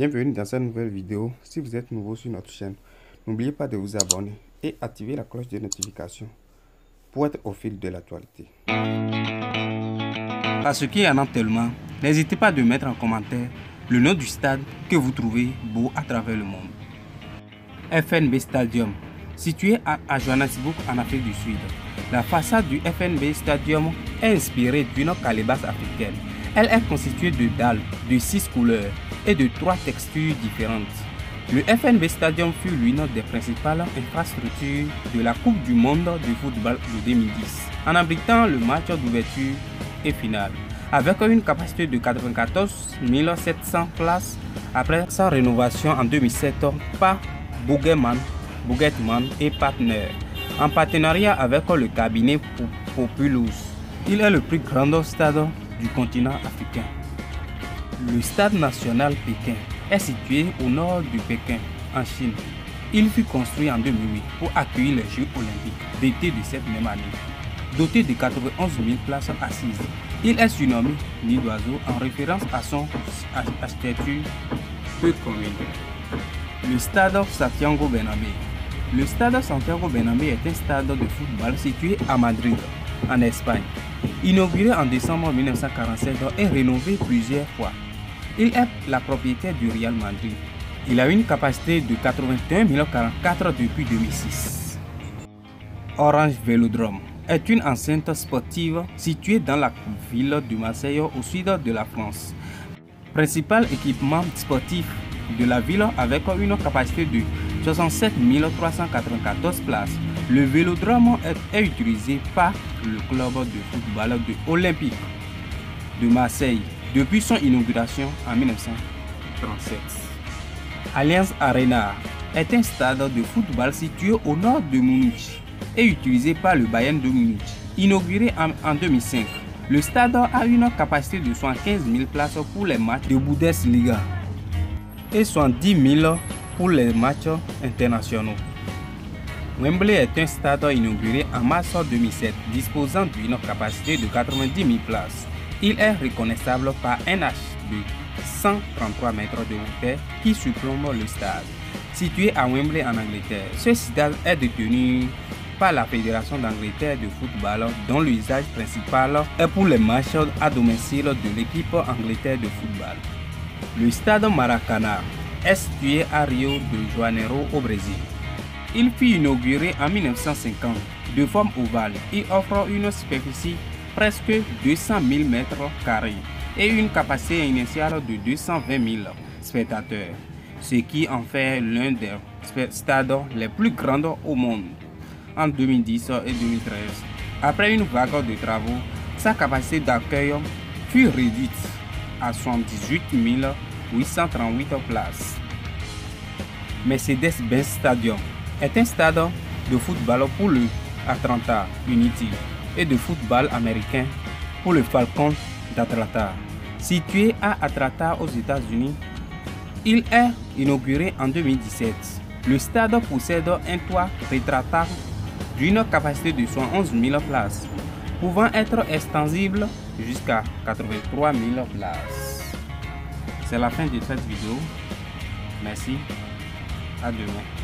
Bienvenue dans cette nouvelle vidéo. Si vous êtes nouveau sur notre chaîne, n'oubliez pas de vous abonner et activer la cloche de notification pour être au fil de l'actualité. Parce qu'il y en a tellement, n'hésitez pas de mettre en commentaire le nom du stade que vous trouvez beau à travers le monde. FNB Stadium, situé à Johannesburg en Afrique du Sud. La façade du FNB Stadium est inspirée d'une calebasse africaine. Elle est constituée de dalles de 6 couleurs et de 3 textures différentes. Le FNB Stadium fut l'une des principales infrastructures de la Coupe du Monde de football de 2010, en abritant le match d'ouverture et finale, avec une capacité de 94 700 places après sa rénovation en 2007 par Bouguetman et Partners, en partenariat avec le cabinet Populous. Il est le plus grand stade du continent africain. Le stade national Pékin est situé au nord du Pékin, en Chine. Il fut construit en 2008 pour accueillir les Jeux olympiques d'été de cette même année. Doté de 91 000 places assises, il est surnommé Nid d'oiseau en référence à son architecture peu commune. Le stade Santiago Bernabéu. Le stade Santiago Bernabéu est un stade de football situé à Madrid, en Espagne. Inauguré en décembre 1947 et rénové plusieurs fois. Il est la propriété du Real Madrid. Il a une capacité de 81 044 depuis 2006. Orange Vélodrome est une enceinte sportive située dans la ville de Marseille au sud de la France. Principal équipement sportif de la ville avec une capacité de 67 394 places. Le vélodrome est utilisé par le club de football de Olympique de Marseille depuis son inauguration en 1937. Allianz Arena est un stade de football situé au nord de Munich et utilisé par le Bayern de Munich. Inauguré en 2005, le stade a une capacité de 75 000 places pour les matchs de Bundesliga et 70 000 pour les matchs internationaux. Wembley est un stade inauguré en mars 2007, disposant d'une capacité de 90 000 places. Il est reconnaissable par un arch de 133 mètres de hauteur qui surplombe le stade. Situé à Wembley en Angleterre, ce stade est détenu par la Fédération d'Angleterre de football, dont l'usage principal est pour les matchs à domicile de l'équipe Angleterre de football. Le stade Maracanã est situé à Rio de Janeiro au Brésil. Il fut inauguré en 1950 de forme ovale et offre une superficie presque 200 000 m² et une capacité initiale de 220 000 spectateurs, ce qui en fait l'un des stades les plus grands au monde. En 2010 et 2013, après une vague de travaux, sa capacité d'accueil fut réduite à 78 838 places. Mercedes-Benz Stadium est un stade de football pour le Atlanta United et de football américain pour le Falcons d'Atlanta. Situé à Atlanta aux États-Unis, il est inauguré en 2017. Le stade possède un toit rétractable d'une capacité de 71 000 places, pouvant être extensible jusqu'à 83 000 places. C'est la fin de cette vidéo. Merci. À demain.